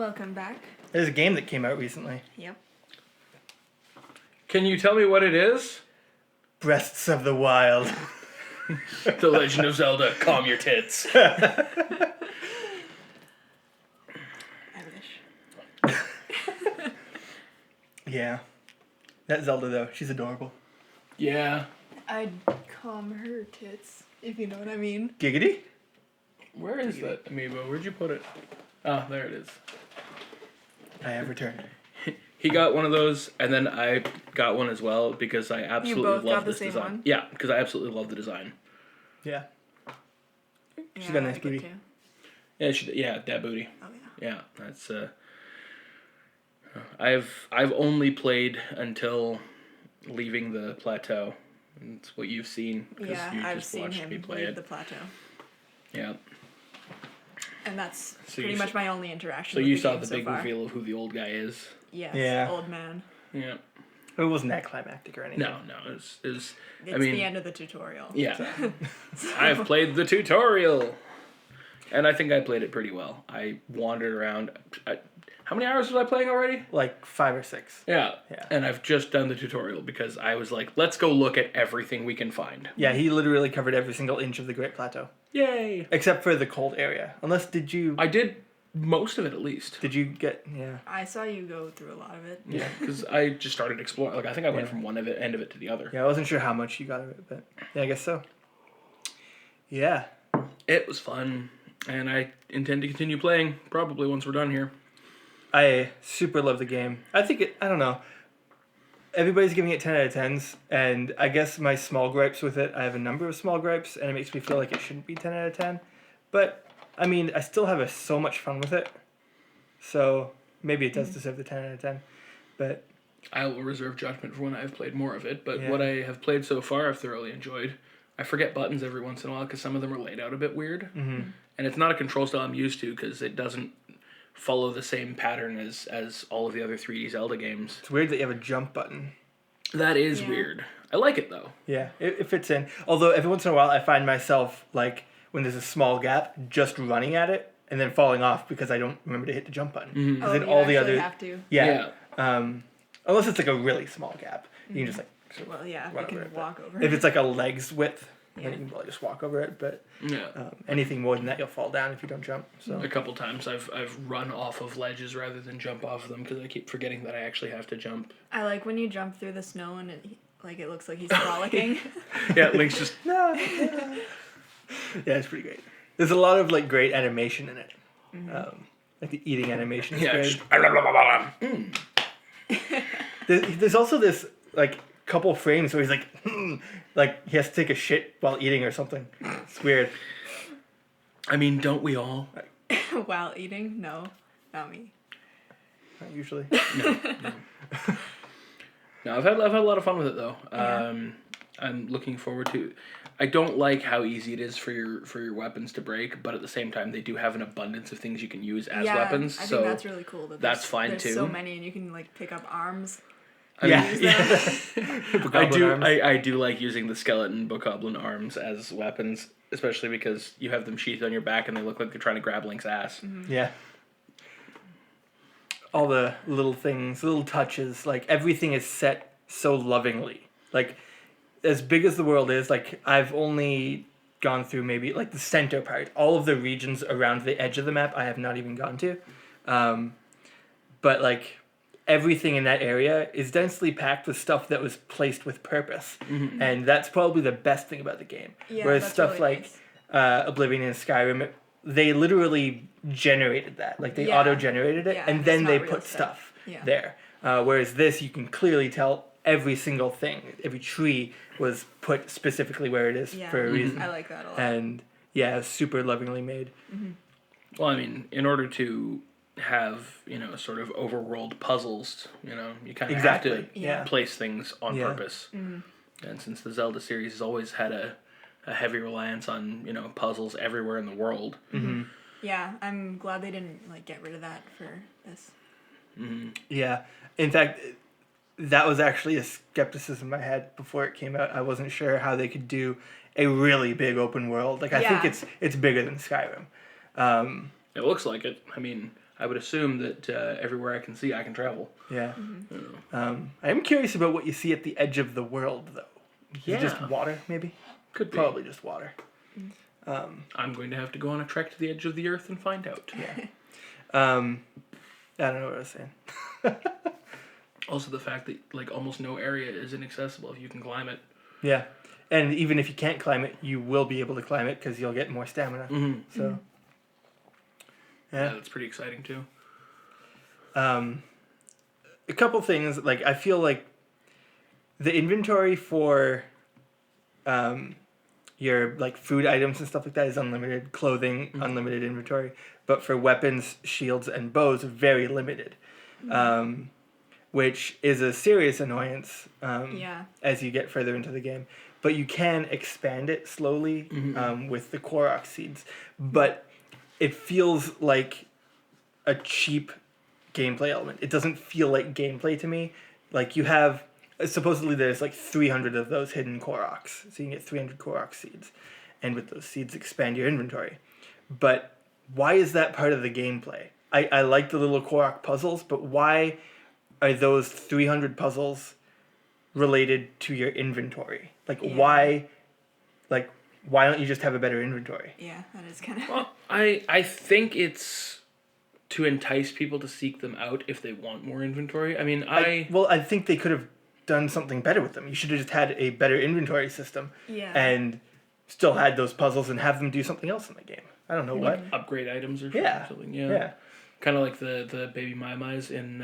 Welcome back. There's a game that came out recently. Yep. Can you tell me what it is? Breasts of the Wild. The Legend of Zelda, calm your tits. I wish. Yeah. That Zelda, though, she's adorable. Yeah. I'd calm her tits, if you know what I mean. Giggity? Where is that amiibo? Where'd you put it? Oh, there it is. I have returned. He got one of those, and then I got one as well because I absolutely both love got the this same design. one? Yeah, because I absolutely love the design. Yeah. She's got a nice booty. Yeah, that booty. Oh yeah. Yeah, that's I've only played until leaving the plateau. That's what you've seen because you I've just seen watched him me play leave it. the plateau, Yeah. and that's So pretty you much my only interaction. So with you the saw game the so big far. reveal of who the old guy is. Yes. Yeah. Old man. Yeah. It wasn't that climactic or anything. No, it was It's I mean, the end of the tutorial. yeah. I've played the tutorial. And I think I played it pretty well. I wandered around. How many hours was I playing already? Like 5 or 6. Yeah. Yeah. And I've just done the tutorial because I was like, let's go look at everything we can find. Yeah, he literally covered every single inch of the Great Plateau. Yay. Except for the cold area. Unless, I did most of it at least. Did you get, yeah. I saw you go through a lot of it. Yeah, because I just started exploring. Like, I think I went from one end of it to the other. Yeah, I wasn't sure how much you got of it, but yeah, I guess so. Yeah. It was fun. And I intend to continue playing, probably once we're done here. I super love the game. I think I don't know. Everybody's giving it 10 out of 10s, and I guess my small gripes with it, I have a number of small gripes, and it makes me feel like it shouldn't be 10 out of 10. But, I mean, I still have so much fun with it. So, maybe it does deserve the 10 out of 10. But I will reserve judgment for when I've played more of it, but Yeah. what I have played so far I've thoroughly enjoyed. I forget buttons every once in a while because some of them are laid out a bit weird. Mm-hmm. And it's not a control style I'm used to because it doesn't follow the same pattern as all of the other 3D Zelda games. it's weird that you have a jump button. That is Yeah. weird. I like it though. Yeah, it fits in. Although, every once in a while, I find myself, like, when there's a small gap, just running at it, and then falling off because I don't remember to hit the jump button. Mm-hmm. 'Cause Oh, then you all the actually other have to. Yeah. Unless it's like a really small gap. You can just like Well, yeah, if run you over can it, walk over. if it's like a leg's width, Yeah. then you can probably just walk over it. But Yeah. anything more than that, you'll fall down if you don't jump. So A couple times I've run off of ledges rather than jump off of them because I keep forgetting that I actually have to jump. I like when you jump through the snow and it looks like he's frolicking. Yeah, Link's just... yeah, it's pretty great. There's a lot of like great animation in it. Like the eating animation is Yeah, great. just... There's also this like couple frames where he's like he has to take a shit while eating or something. It's weird. I mean, don't we all? While eating? No, not me. Not usually. No, I've had a lot of fun with it though. Yeah. I'm looking forward to. I don't like how easy it is for your weapons to break, but at the same time they do have an abundance of things you can use as weapons. I so think that's really cool. That that's fine there's too. so many, and you can like pick up arms. Yeah. Use them. I do like using the skeleton bokoblin arms as weapons, especially because you have them sheathed on your back and they look like they're trying to grab Link's ass. Yeah. All the little things, little touches, like everything is set so lovingly. Like as big as the world is, like I've only gone through maybe like the center part. All of the regions around the edge of the map I have not even gone to. But like everything in that area is densely packed with stuff that was placed with purpose. Mm-hmm. And that's probably the best thing about the game. Yeah, Whereas that's stuff really like nice. Oblivion and Skyrim, they literally generated that. Like they Yeah. auto-generated it, Yeah, and it's then not they real put stuff. stuff Yeah. there. Whereas this, you can clearly tell every single thing, every tree was put specifically where it is Yeah. for a reason. I like that a lot. And yeah, it's super lovingly made. Well, I mean, in order to have, sort of overworld puzzles, you kind of Exactly. have to Yeah. place things on Yeah. purpose. And since the Zelda series has always had a heavy reliance on, puzzles everywhere in the world. Yeah, I'm glad they didn't like get rid of that for this. Yeah. In fact, that was actually a skepticism I had before it came out. I wasn't sure how they could do a really big open world. Like I think Yeah. it's bigger than Skyrim. It looks like it. I mean, I would assume that everywhere I can see, I can travel. Yeah. Mm-hmm. I am curious about what you see at the edge of the world, though. Is it just Yeah. water, maybe? Could be. Probably just water. I'm going to have to go on a trek to the edge of the earth and find out. Yeah. I don't know what I was saying. Also, the fact that like almost no area is inaccessible if you can climb it. Yeah. And even if you can't climb it, you will be able to climb it because you'll get more stamina. Mm-hmm. So, Yeah, that's pretty exciting too. A couple things, like, I feel like the inventory for your, like, food items and stuff like that is unlimited. Clothing, unlimited inventory. But for weapons, shields, and bows, very limited. Which is a serious annoyance as you get further into the game. But you can expand it slowly with the Korok seeds. But it feels like a cheap gameplay element. It doesn't feel like gameplay to me. Like, you have... Supposedly there's like 300 of those hidden Koroks. So you can get 300 Korok seeds. And with those seeds, expand your inventory. But why is that part of the gameplay? I like the little Korok puzzles, but why are those 300 puzzles related to your inventory? Like, why don't you just have a better inventory? Yeah, that is kind of... Well, I think it's to entice people to seek them out if they want more inventory. I mean, I think they could have done something better with them. You should have just had a better inventory system and still had those puzzles and have them do something else in the game. I don't know what. Upgrade items or something. Yeah. Kind of like the baby Mai-Mais in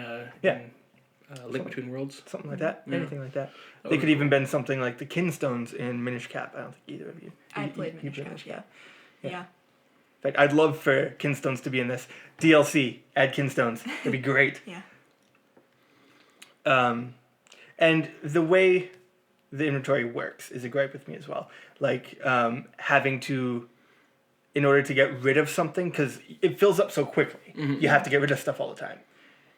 Link Between Worlds. Something like that. Yeah. Anything like that. That They was could even been something like the Kinstones in Minish Cap. I don't think either of you. I played you Minish Cap, yeah. In fact, I'd love for Kinstones to be in this. DLC, add Kinstones. It'd be great. Yeah. And the way the inventory works is a gripe with me as well. Like, having to, in order to get rid of something, because it fills up so quickly, you have to get rid of stuff all the time.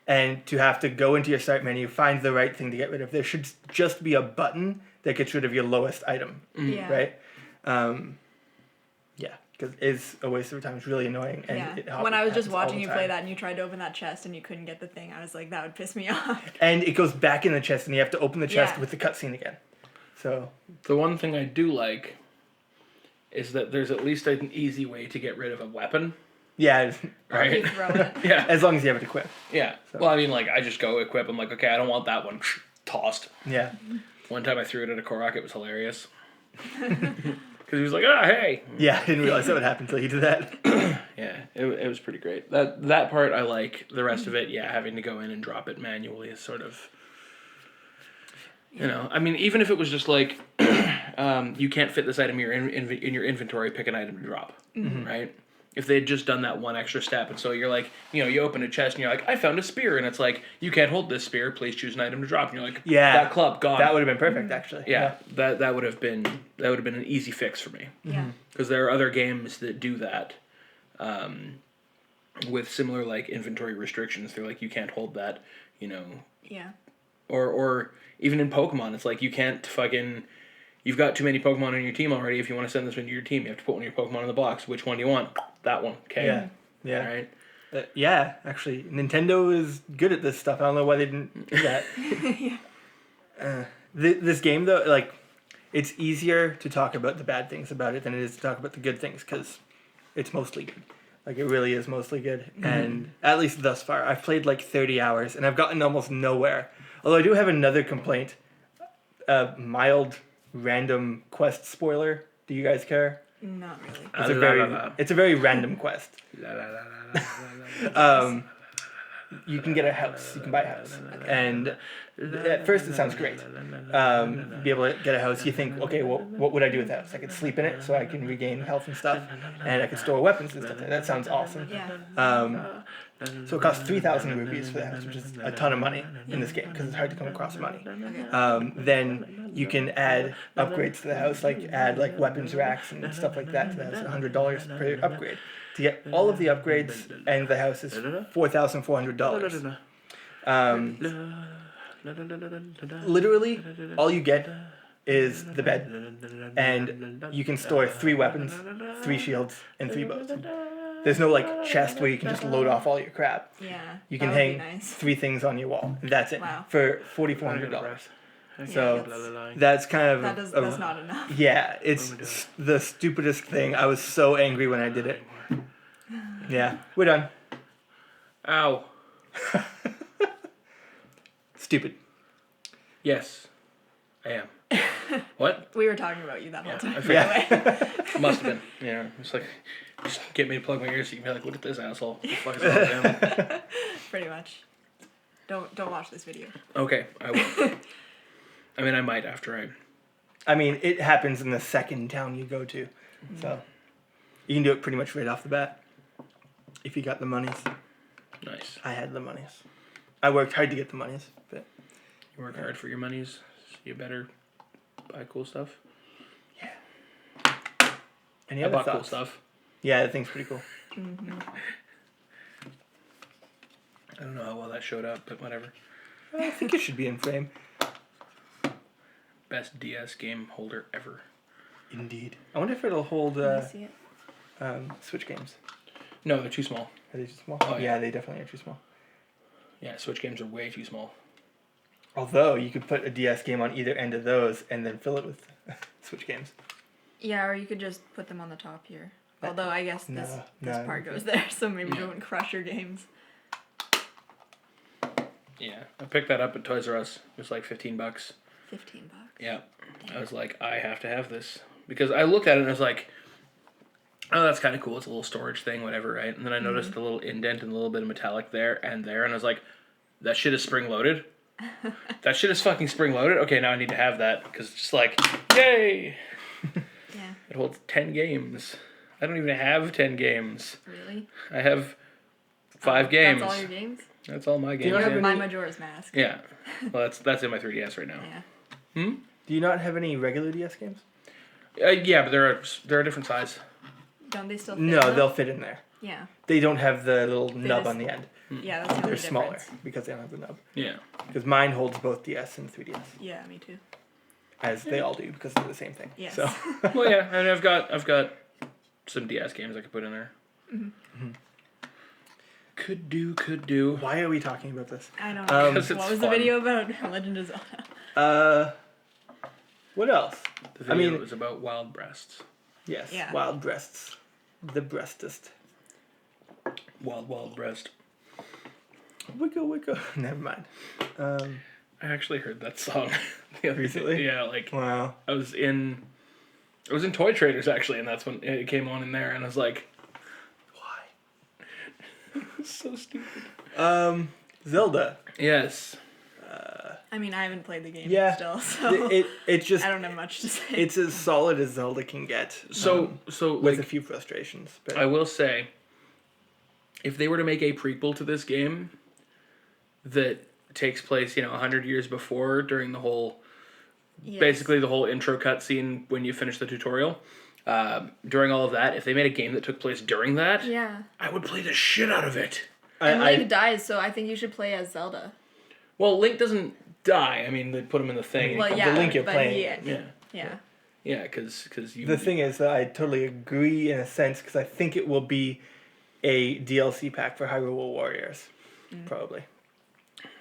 And to have to go into your start menu, find the right thing to get rid of. There should just be a button that gets rid of your lowest item, right? Yeah, because it's a waste of time. It's really annoying. And when I was just happens all watching the you time. play that and you tried to open that chest and you couldn't get the thing, I was like, that would piss me off. And it goes back in the chest, and you have to open the chest Yeah. with the cutscene again. So The one thing I do like is that there's at least an easy way to get rid of a weapon. yeah, Right? You throw it. Yeah. as long as you have it equipped. Yeah. Well, I mean, like, I just go equip. I'm like, okay, I don't want that one. Tossed. Yeah. One time I threw it at a Korok. It was hilarious. Because he was like, ah, hey. Yeah, I didn't realize that would happen until you did that. Yeah, it was pretty great. That part I like. The rest of it, having to go in and drop it manually is sort of... You know, I mean, even if it was just like, you can't fit this item in your inventory, pick an item to drop, right? If they had just done that one extra step, and so you're like, you open a chest and you're like, I found a spear, and it's like, you can't hold this spear, please choose an item to drop, and you're like, that club gone. That would have been perfect, actually. Yeah, that would have been an easy fix for me. Yeah. Because there are other games that do that, with similar like inventory restrictions. They're like, you can't hold that, Yeah. Or even in Pokemon, it's like you can't fucking... You've got too many Pokemon on your team already. If you want to send this into your team, you have to put one of your Pokemon in the box. Which one do you want? That one. Okay. Yeah. Yeah. All right. Yeah, actually, Nintendo is good at this stuff. I don't know why they didn't do that. This game, though, like, it's easier to talk about the bad things about it than it is to talk about the good things, because it's mostly good. Like, it really is mostly good. And at least thus far, I've played like 30 hours, and I've gotten almost nowhere. Although I do have another complaint. Mild random quest spoiler. Do you guys care? Not really. It's a very random quest. You can get a house. You can buy a house. And at first it sounds great. Be able to get a house. You think, okay, well, what would I do with the house? I could sleep in it so I can regain health and stuff. And I could store weapons and stuff. That sounds awesome. Yeah. So it costs 3,000 rupees for the house, which is a ton of money in this game because it's hard to come across money. Then you can add upgrades to the house, like add like weapons racks and stuff like that to the house. $100 per upgrade. To get all of the upgrades, and the house is $4,400. Literally, all you get is the bed, and you can store 3 weapons, 3 shields, and 3 bows. There's no like chest where you can just load off all your crap. Yeah. You can that would hang be nice. 3 things on your wall. That's it. Wow. For $4,400. So Yeah, that's kind of that's not enough. yeah, it's the stupidest thing. I was so angry when I did it. Yeah, we're done. Ow. Stupid. Yes, I am. What? We were talking about you that whole Yeah, time. I Yeah. Must have been. Yeah, it's like, just get me to plug my ears so you can be like, look at this asshole. What the fuck is wrong with him? Pretty much. Don't watch this video. Okay, I will. I mean, I might after I mean, it happens in the second town you go to. So you can do it pretty much right off the bat. If you got the monies. Nice. I had the monies. I worked hard to get the monies, but You work hard for your monies, so you better buy cool stuff. any I other bought cool thoughts? stuff. Yeah, that thing's pretty cool. I don't know how well that showed up, but whatever. I think it should be in frame. Best DS game holder ever. Indeed. I wonder if it'll hold Can you see it? Switch games. No, they're too small. Are they too small? Oh, yeah. Yeah, they definitely are too small. Yeah, Switch games are way too small. Although you could put a DS game on either end of those and then fill it with Switch games. Yeah, or you could just put them on the top here. Although I guess this no. part goes there, so maybe you wouldn't crush your games. Yeah, I picked that up at Toys R Us. It was like $15. $15. Yeah. I was like, I have to have this. Because I looked at it and I was like, oh, that's kind of cool. It's a little storage thing, whatever, right? And then I noticed the little indent and a little bit of metallic there, and I was like, that shit is spring-loaded? That shit is fucking spring-loaded? Okay, now I need to have that, because it's just like, yay! Yeah. It holds 10 games. I don't even have 10 games. Really? I have 5 games. That's all your games? That's all my games. you not have yeah. My Majora's Mask. Yeah. Well, that's in my 3DS right now. Yeah. Do you not have any regular DS games? Yeah, but they're a different size. Don't they still fit No, in they'll them? fit in there. Yeah. They don't have the little nub just- on the end. Yeah, that's the only They're difference. smaller because they don't have the nub. Yeah. Because mine holds both DS and 3DS, Yeah, me too. as they all do because they're the same thing. Yes. So Well, yeah, and I've got some DS games I could put in there. Could do. why are we talking about this? I don't know. 'Cause What it's was the fun. video about? Legend of Zelda. What else? The video I mean- was about wild breasts. Yes, Yeah. wild breasts, the breastest. Wild breast. Wicca wicca. Never mind. I actually heard that song the other Recently? day. Yeah, like Wow. I was in Toy Traders actually, and that's when it came on in there, and I was like, Why? it's so stupid. Zelda. Yes. I mean, I haven't played the game Yeah. still, so It just I don't have much to say. it's as solid as Zelda can get. So with a like, few frustrations, but I will say, if they were to make a prequel to this game that takes place, 100 years before, during the whole, Yes. basically the whole intro cutscene when you finish the tutorial, during all of that, if they made a game that took place during that, Yeah. I would play the shit out of it. And Link dies, so I think you should play as Zelda. Well, Link doesn't die. I mean, they put him in the thing. Well, the yeah, Link you're but playing. Yeah. Yeah, because you... The thing is that I totally agree in a sense because I think it will be a DLC pack for Hyrule Warriors, probably.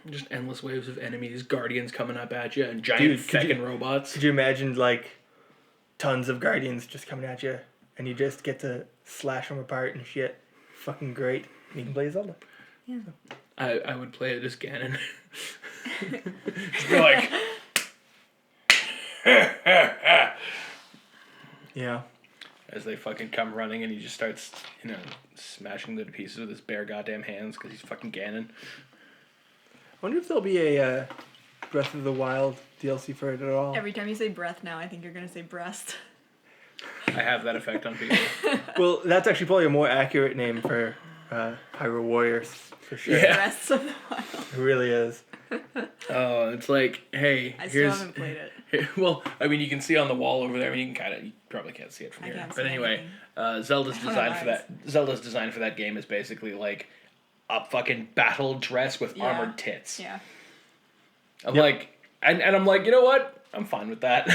Just endless waves of enemies, guardians coming up at you, and giant Dude, could you- feckin' robots. Could you imagine like tons of guardians just coming at you, and you just get to slash them apart and shit? Fucking great. And you can play Zelda. Yeah. I would play it as Ganon. Just be like... Yeah. As they fucking come running and he just starts, smashing them to pieces with his bare goddamn hands because he's fucking Ganon. I wonder if there'll be a Breath of the Wild DLC for it at all. Every time you say breath now, I think you're gonna say breast. I have that effect on people. Well, that's actually probably a more accurate name for Hyrule Warriors, for sure. Yeah. Breasts of the Wild. It really is. Oh, it's like, hey, I still here's... haven't played it. Well, I mean, you can see on the wall over there. I mean, you probably can't see it from I here. can't But see anyway, anything. Zelda's I don't design have for that. Zelda's design for that game is basically like a fucking battle dress with Yeah. armored tits. Yeah. I'm like, and I'm like, you know what? I'm fine with that.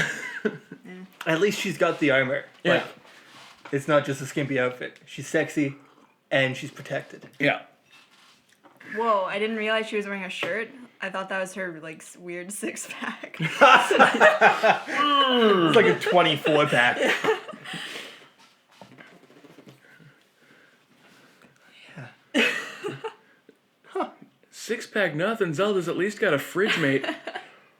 At least she's got the armor. Yeah. Like, it's not just a skimpy outfit. She's sexy. and she's protected. Yeah. Whoa, I didn't realize she was wearing a shirt. I thought that was her, like, weird six-pack. It's like a 24-pack. Six-pack nothing. Zelda's at least got a fridge mate.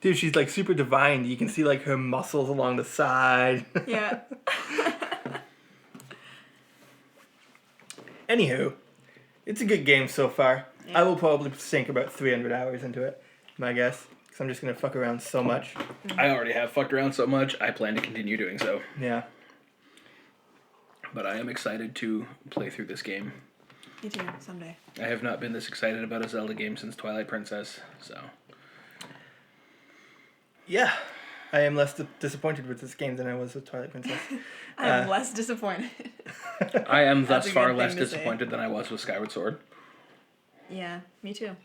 Dude, she's like super divine. You can see like her muscles along the side. Yeah. Anywho, it's a good game so far. Yeah. I will probably sink about 300 hours into it, my guess. Because I'm just going to fuck around so much. I already have fucked around so much. I plan to continue doing so. Yeah. But I am excited to play through this game. Me too, someday. I have not been this excited about a Zelda game since Twilight Princess, so... Yeah. I am less disappointed with this game than I was with Twilight Princess. I'm less disappointed. I am That's thus a far good less thing to say. disappointed than I was with Skyward Sword. Yeah, me too.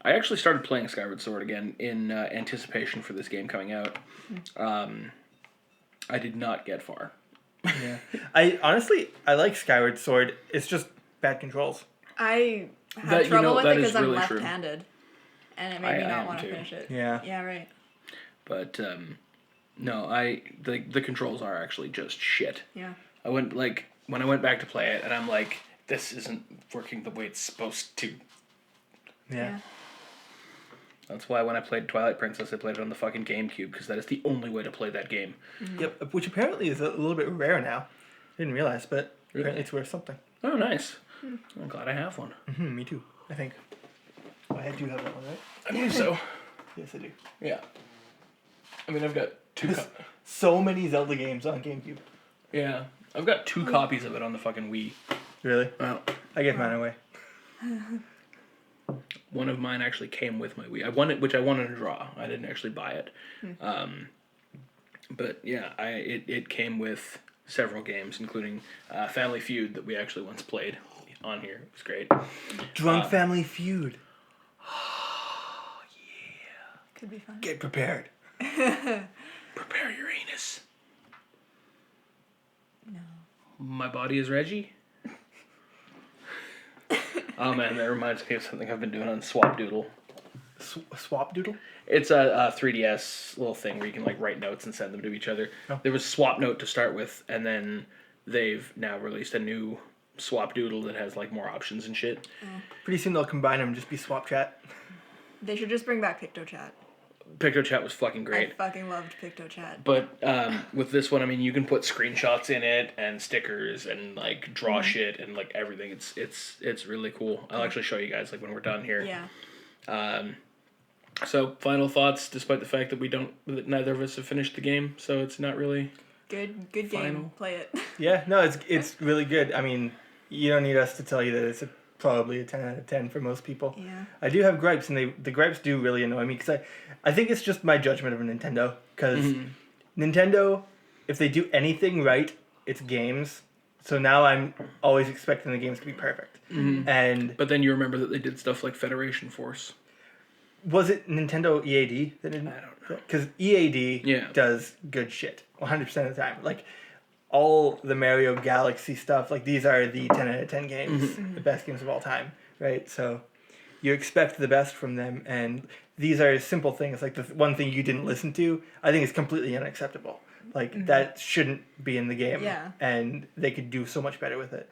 I actually started playing Skyward Sword again in anticipation for this game coming out. I did not get far. Yeah. I like Skyward Sword. It's just bad controls. I have That- you trouble know, with that it is because I'm really true. left-handed. And it made I me am not want to too. finish it. Yeah. Yeah, right. But, no, the controls are actually just shit. Yeah. I went, like, when I went back to play it, and I'm like, this isn't working the way it's supposed to. Yeah. That's why when I played Twilight Princess, I played it on the fucking GameCube, because that is the only way to play that game. Yep. Which apparently is a little bit rare now. Didn't realize, but apparently it's worth something. Oh, nice. I'm glad I have one. Mm-hmm, me too, I think. Oh, I do have that one, right? I believe so. Yes, I do. Yeah. I mean, I've got two... There's so many Zelda games on GameCube. Yeah. I've got 2 copies of it on the fucking Wii. Really? Well, I gave mine away. one of mine actually came with my Wii. I won it, which I wanted to draw. I didn't actually buy it. But yeah, it came with several games, including Family Feud that we actually once played on here. It was great. Drunk Family Feud. Could be fun. Get prepared. Prepare your anus. No. My body is Reggie. Oh man, that reminds me of something I've been doing on Swap Doodle. Swap Doodle? It's a 3DS little thing where you can like write notes and send them to each other. Oh. There was Swap Note to start with, and then they've now released a new Swap Doodle that has like more options and shit. Pretty soon they'll combine them and just be Swap Chat. They should just bring back PictoChat. PictoChat was fucking great. I fucking loved PictoChat. But with this one, I mean, you can put screenshots in it and stickers and like draw shit and like everything. It's really cool. I'll actually show you guys like when we're done here. Yeah. So final thoughts, despite the fact that neither of us have finished the game, so it's not really Good game. Final. Play it. Yeah, no, it's really good. I mean, you don't need us to tell you that it's probably a 10 out of 10 for most people. Yeah. I do have gripes, and the gripes do really annoy me, because I think it's just my judgment of Nintendo, because Nintendo, if they do anything right, it's games. So now I'm always expecting the games to be perfect. And But then you remember that they did stuff like Federation Force. was it Nintendo EAD that didn't? I don't know. Because EAD does good shit 100% of the time. Like, all the Mario Galaxy stuff, like, these are the 10 out of 10 games, the best games of all time, right? So you expect the best from them, and these are simple things. Like, the one thing you didn't listen to, I think is completely unacceptable. Like, that shouldn't be in the game. Yeah. And they could do so much better with it.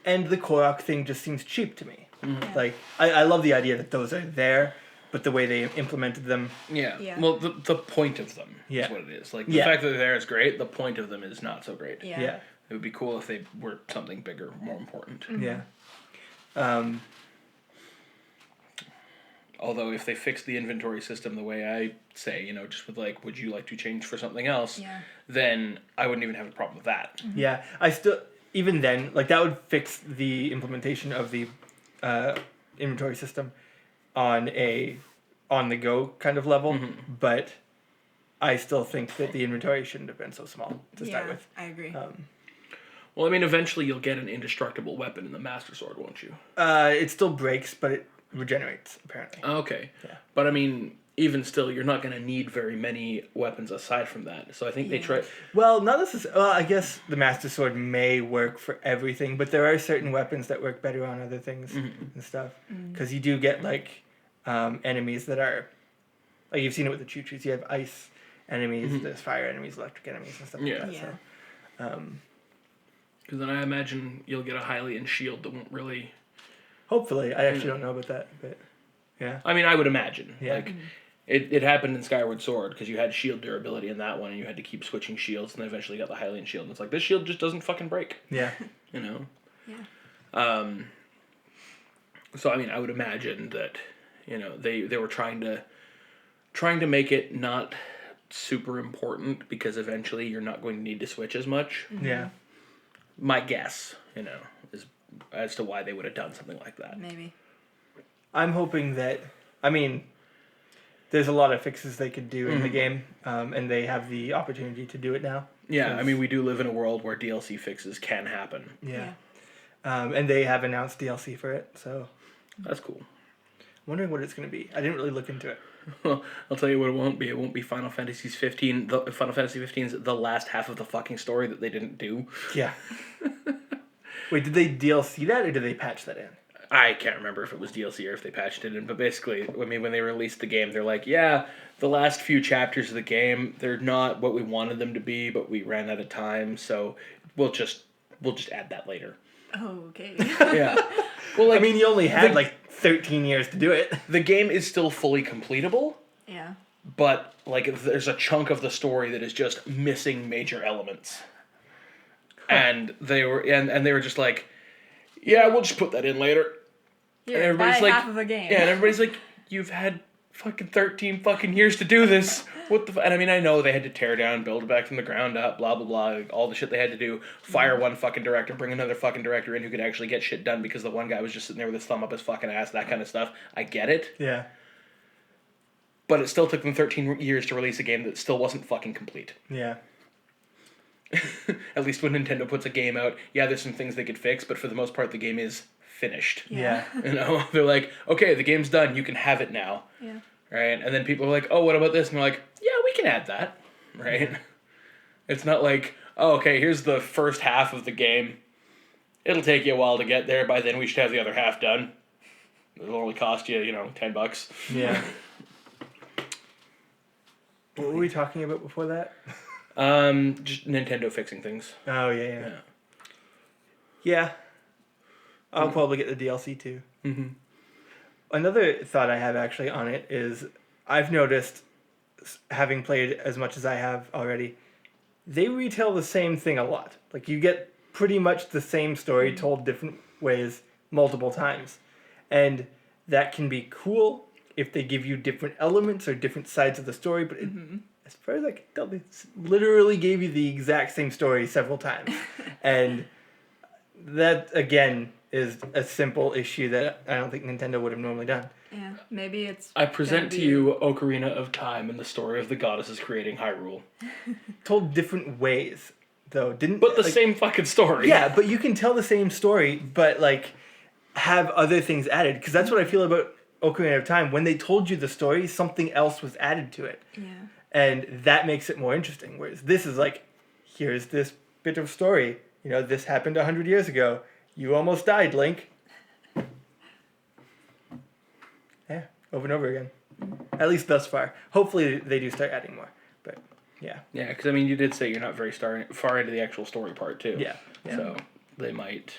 And the Korok thing just seems cheap to me. Like, I love the idea that those are there, but the way they implemented them... Yeah. Yeah. Well, the point of them is what it is. Like, the fact that they're there is great. The point of them is not so great. Yeah. Yeah. It would be cool if they were something bigger, more important. Yeah. Although, if they fix the inventory system the way I say, just with like, would you like to change for something else? Yeah. Then I wouldn't even have a problem with that. Yeah, I still, even then, like, that would fix the implementation of the inventory system on a on-the-go kind of level, but I still think that the inventory shouldn't have been so small to start with. I agree. Well, I mean, eventually you'll get an indestructible weapon in the Master Sword, won't you? It still breaks, but it regenerates, apparently. Okay. Yeah. But I mean, even still, you're not going to need very many weapons aside from that. So I think they Yeah. try. Well, not necessarily. Well, I guess the Master Sword may work for everything, but there are certain weapons that work better on other things and stuff. Because you do get like enemies that are like you've seen it with the choo-choos. You have ice enemies, there's fire enemies, electric enemies, and stuff like that. Yeah. So, Because then I imagine you'll get a Hylian shield that won't really. hopefully, I actually don't know about that, but yeah. I mean, I would imagine. Yeah. Like, it happened in Skyward Sword because you had shield durability in that one, and you had to keep switching shields, and then eventually got the Hylian shield. And it's like this shield just doesn't fucking break. Yeah. You know. Yeah. So I mean, I would imagine that, they were trying to make it not super important because eventually you're not going to need to switch as much. Yeah. My guess, is as to why they would have done something like that. Maybe. I'm hoping that, I mean, there's a lot of fixes they could do in the game, and they have the opportunity to do it now. Yeah, I mean, we do live in a world where DLC fixes can happen. Yeah. And they have announced DLC for it, so That's cool. I'm wondering what it's going to be. I didn't really look into it. I'll tell you what it won't be. It won't be Final Fantasy 15. Final Fantasy 15's the last half of the fucking story that they didn't do. Yeah. Wait, did they DLC that, or did they patch that in? I can't remember if it was DLC or if they patched it in, but basically, I mean, when they released the game, they're like, yeah, the last few chapters of the game, they're not what we wanted them to be, but we ran out of time, so we'll just add that later. Oh, okay. Yeah. Well, I mean, you only had, 13 years to do it. the game is still fully completable, Yeah. but, there's a chunk of the story that is just missing major elements. And they were just like, yeah, we'll just put that in later. Here, And everybody's buy like, half of a game. Yeah, and everybody's like, you've had fucking 13 fucking years to do this. What the And I mean, I know they had to tear down, build it back from the ground up, blah, blah, blah, all the shit they had to do. Fire one fucking director, bring another fucking director in who could actually get shit done because the one guy was just sitting there with his thumb up his fucking ass, that kind of stuff. I get it. Yeah. But it still took them 13 years to release a game that still wasn't fucking complete. Yeah. At least when Nintendo puts a game out, yeah, there's some things they could fix, but for the most part, the game is finished. Yeah. They're like, okay, the game's done, you can have it now. Yeah. Right? And then people are like, oh, what about this? And they're like, yeah, we can add that. Right? It's not like, oh, okay, here's the first half of the game. It'll take you a while to get there. By then, we should have the other half done. It'll only cost you, $10. Yeah. What were we talking about before that? Just Nintendo fixing things. Oh, yeah. Yeah. I'll probably get the DLC too. Mm-hmm. Another thought I have actually on it is I've noticed, having played as much as I have already, they retell the same thing a lot. Like, you get pretty much the same story told different ways multiple times. And that can be cool if they give you different elements or different sides of the story, but as far as I can tell, they literally gave you the exact same story several times. And that, again, is a simple issue that I don't think Nintendo would have normally done. Yeah. Maybe it's. I present gonna to be- you Ocarina of Time and the story of the goddesses creating Hyrule. Told different ways, though. But the same fucking story. Yeah, but you can tell the same story, but, have other things added. Because that's what I feel about Ocarina of Time. When they told you the story, something else was added to it. Yeah. And that makes it more interesting. Whereas this is here's this bit of story. This happened 100 years ago. You almost died, Link. Yeah, over and over again. At least thus far. Hopefully they do start adding more. But, yeah. Yeah, because, I mean, you did say you're not very far into the actual story part, too. Yeah. So, they might...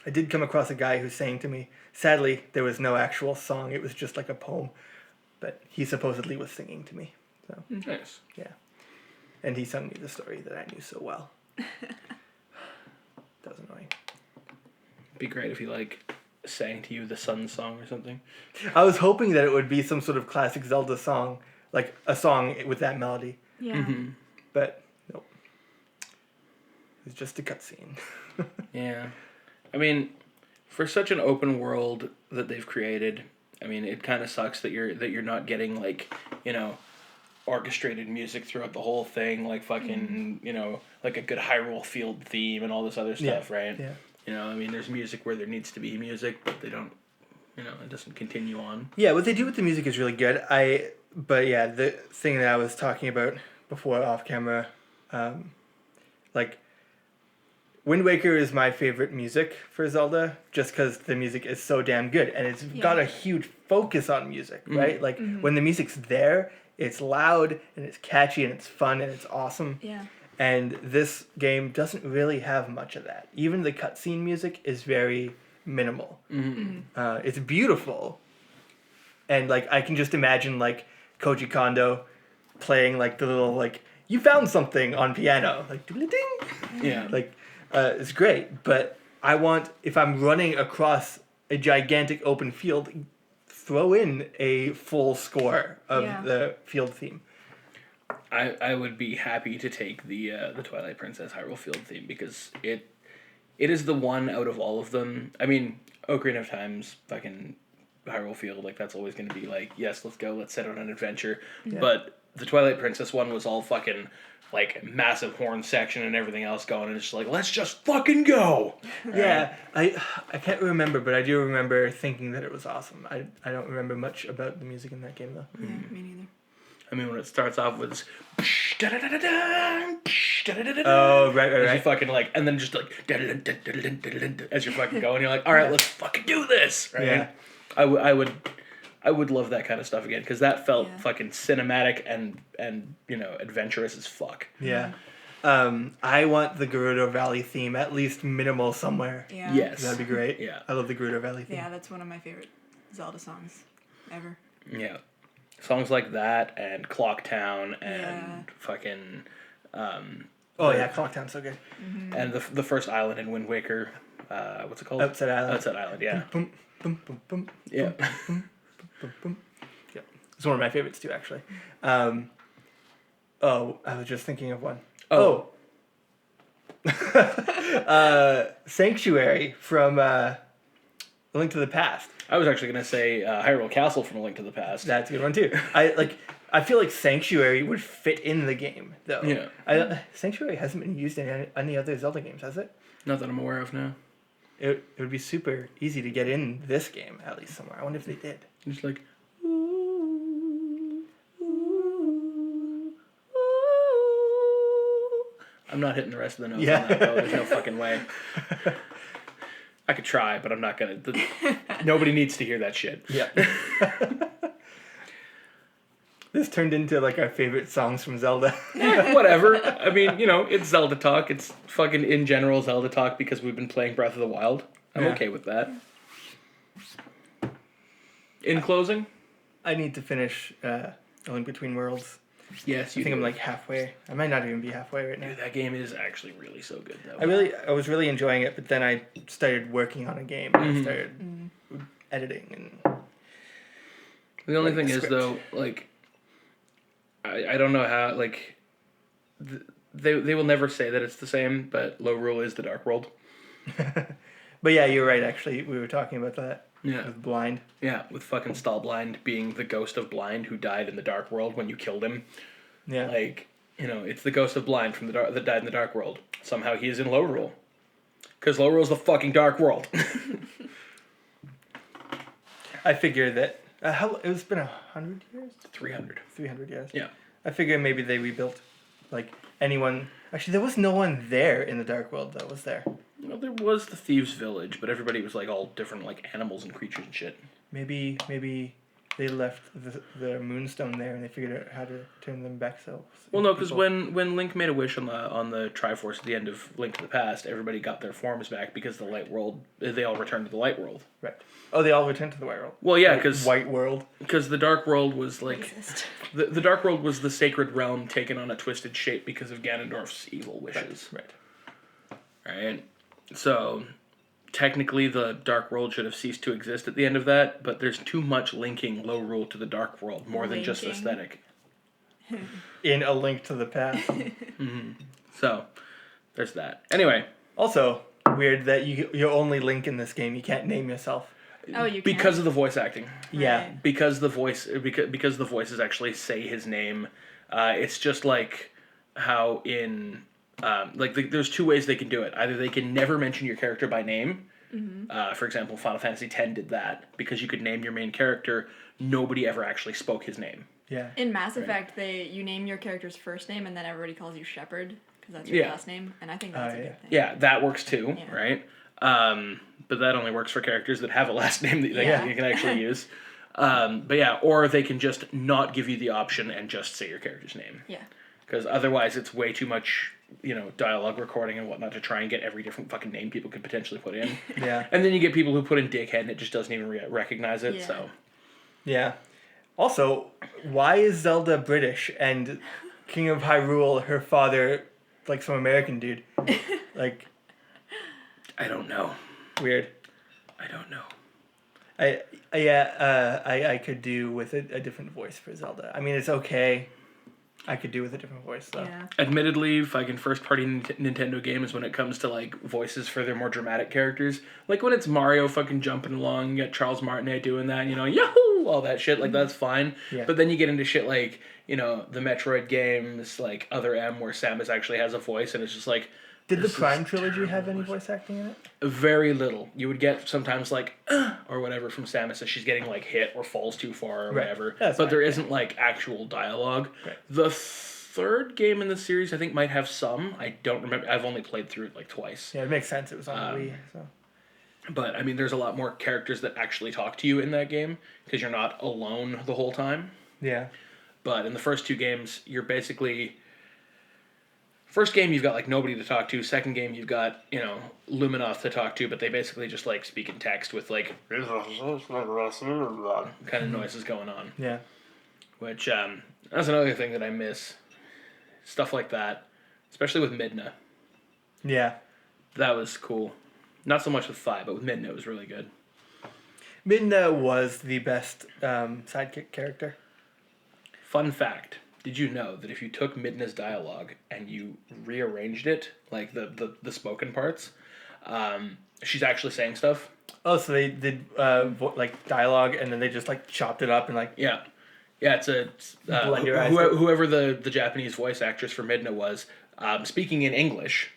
I did come across a guy who's saying to me, sadly, there was no actual song. It was just like a poem. But he supposedly was singing to me. So, Nice. yeah. And he sung me the story that I knew so well. That was annoying. It'd be great if he, sang to you the Sun song or something. I was hoping that it would be some sort of classic Zelda song, like a song with that melody. Yeah. Mm-hmm. But, nope. It was just a cutscene. Yeah. I mean, for such an open world that they've created, I mean, it kind of sucks that you're not getting, orchestrated music throughout the whole thing, fucking, like a good Hyrule Field theme and all this other stuff, right? Yeah. I mean, there's music where there needs to be music, but they don't it doesn't continue on. Yeah, what they do with the music is really good. But yeah, the thing that I was talking about before off camera, like Wind Waker is my favorite music for Zelda, just because the music is so damn good, and it's got a huge focus on music, right? Like when the music's there, it's loud and it's catchy and it's fun and it's awesome. Yeah. And this game doesn't really have much of that. Even the cutscene music is very minimal. It's beautiful, and like I can just imagine like Koji Kondo playing like the little like you found something on piano like ding. Yeah. Like it's great, but I want if I'm running across a gigantic open field, throw in a full score of the field theme. I would be happy to take the Twilight Princess Hyrule Field theme because it is the one out of all of them. I mean, Ocarina of Time's fucking Hyrule Field, like that's always going to be like, yes, let's go, let's set out on an adventure. Yeah. But the Twilight Princess one was all fucking like massive horn section and everything else going, and it's just like, let's just fucking go. Yeah, I can't remember, but I do remember thinking that it was awesome. I don't remember much about the music in that game though. Yeah, me neither. I mean, when it starts off with this, oh, right. As you fucking like, and then just like, as you're fucking going, you're like, all right, let's fucking do this, right? Yeah. I would love that kind of stuff again because that felt fucking cinematic and adventurous as fuck. Yeah. I want the Gerudo Valley theme at least minimal somewhere. Yeah. Yes. That'd be great. Yeah. I love the Gerudo Valley theme. Yeah, that's one of my favorite Zelda songs ever. Yeah. Songs like that and Clock Town and fucking Clock Town's so good. and the first island in Wind Waker, what's it called? Outside Island. Outside Island, yeah. Boom, boom, boom, boom. Yeah. Boom, boom, boom. Yeah. It's one of my favorites too, actually. I was just thinking of one. Sanctuary from A Link to the Past. I was actually gonna say Hyrule Castle from A Link to the Past. That's a good one too. I feel like Sanctuary would fit in the game though. Yeah. Sanctuary hasn't been used in any other Zelda games, has it? Not that I'm aware of now. It would be super easy to get in this game at least somewhere. I wonder if they did. Just like. I'm not hitting the rest of the notes on that though. There's no fucking way. I could try, but I'm not gonna. Nobody needs to hear that shit. Yeah. This turned into like our favorite songs from Zelda. Whatever. I mean, it's Zelda talk. It's fucking in general Zelda talk because we've been playing Breath of the Wild. I'm okay with that. In closing, I need to finish A Link Between Worlds. Yes, I think I'm like halfway. I might not even be halfway right now. Dude, that game is actually really so good though. I was really enjoying it, but then I started working on a game and I started editing and. The only thing is though, like, I don't know how like. They will never say that it's the same, but Low Rule is the Dark World. But yeah, you're right. Actually, we were talking about that. Yeah. With Blind. Yeah, with fucking Stallblind being the ghost of Blind who died in the Dark World when you killed him. Yeah. Like, it's the ghost of Blind from that died in the Dark World. Somehow he is in Low Rule. Because Low Rule is the fucking Dark World. I figured that. It's been 100 years? 300. 300 years. Yeah. I figured maybe they rebuilt, like, anyone. Actually, there was no one there in the Dark World, though, was there? Well, there was the Thieves' Village, but everybody was like all different, like animals and creatures and shit. Maybe they left the Moonstone there and they figured out how to turn them back so. Well, no, because when Link made a wish on the Triforce at the end of Link to the Past, everybody got their forms back because the Light World, they all returned to the Light World. Right. Oh, they all returned to the White World. Well, yeah, because White World. Because the Dark World was like the Dark World was the sacred realm taken on a twisted shape because of Ganondorf's evil wishes. Right. So, technically, the Dark World should have ceased to exist at the end of that, but there's too much linking Low Rule to the Dark World, more than just aesthetic. In A Link to the Past. So, there's that. Anyway. Also, weird that you're only Link in this game. You can't name yourself. Oh, you can. Because of the voice acting. Yeah. Because the voices actually say his name. It's just like how in... there's two ways they can do it. Either they can never mention your character by name, For example, Final Fantasy X did that because you could name your main character. Nobody ever actually spoke his name. Yeah. In Mass Effect, you name your character's first name and then everybody calls you Shepard because that's your last name, and I think that's a good thing. Yeah, that works too, right? But that only works for characters that have a last name that you can actually use. But yeah, or they can just not give you the option and just say your character's name. Yeah. Because otherwise it's way too much, dialogue recording and whatnot to try and get every different fucking name people could potentially put in. Yeah. And then you get people who put in dickhead and it just doesn't even recognize it, so. Yeah. Also, why is Zelda British and King of Hyrule, her father, like some American dude? Like, I don't know. Weird. I don't know. I could do with a different voice for Zelda. I mean, it's okay. I could do with a different voice, though. Yeah. Admittedly, fucking first-party Nintendo games when it comes to, like, voices for their more dramatic characters. Like, when it's Mario fucking jumping along, you got Charles Martinet doing that, yahoo! All that shit, like, that's fine. Yeah. But then you get into shit like, the Metroid games, like, Other M, where Samus actually has a voice, and it's just like... Did the Prime trilogy have any voice acting in it? Very little. You would get sometimes, like, or whatever from Samus as she's getting, like, hit or falls too far or whatever. That's but fine. there isn't, like, actual dialogue. Right. The third game in the series, I think, might have some. I don't remember. I've only played through it, like, twice. Yeah, it makes sense. It was on the Wii, so... But, I mean, there's a lot more characters that actually talk to you in that game, because you're not alone the whole time. Yeah. But in the first two games, you're basically... First game, you've got, like, nobody to talk to. Second game, you've got, Luminoth to talk to, but they basically just, like, speak in text with, like... kind of noises going on. Yeah. Which, that's another thing that I miss. Stuff like that. Especially with Midna. Yeah. That was cool. Not so much with 5, but with Midna it was really good. Midna was the best sidekick character. Fun fact. Did you know that if you took Midna's dialogue and you rearranged it, like the spoken parts, she's actually saying stuff? Oh, so they did like dialogue and then they just like chopped it up and like... Yeah. Yeah, it's a... whoever the Japanese voice actress for Midna was, speaking in English...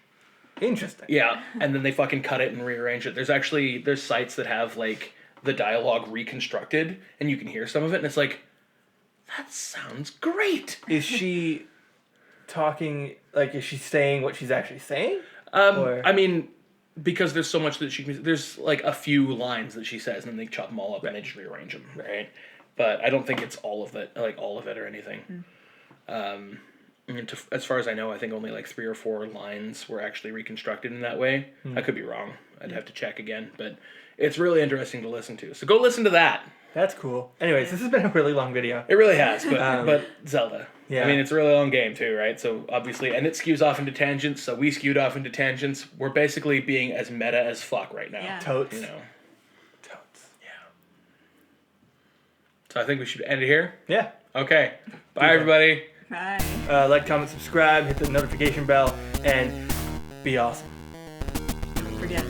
Interesting. Yeah, and then they fucking cut it and rearrange it. There's sites that have, like, the dialogue reconstructed, and you can hear some of it, and it's like, that sounds great! Is she talking, like, is she saying what she's actually saying? I mean, because there's so much that she can... There's, like, a few lines that she says, and then they chop them all up, and they just rearrange them, right? But I don't think it's all of it or anything. As far as I know, I think only like 3 or 4 lines were actually reconstructed in that way. I could be wrong. I'd have to check again. But it's really interesting to listen to. So go listen to that. That's cool. Anyways, this has been a really long video. It really has, but Zelda. Yeah. I mean, it's a really long game too, right? So obviously, and it skews off into tangents, so we skewed off into tangents. We're basically being as meta as fuck right now. Yeah. Totes. Totes. Yeah. So I think we should end it here. Yeah. Okay. Bye, everybody. Bye. Like, comment, subscribe, hit the notification bell, and be awesome. Forget.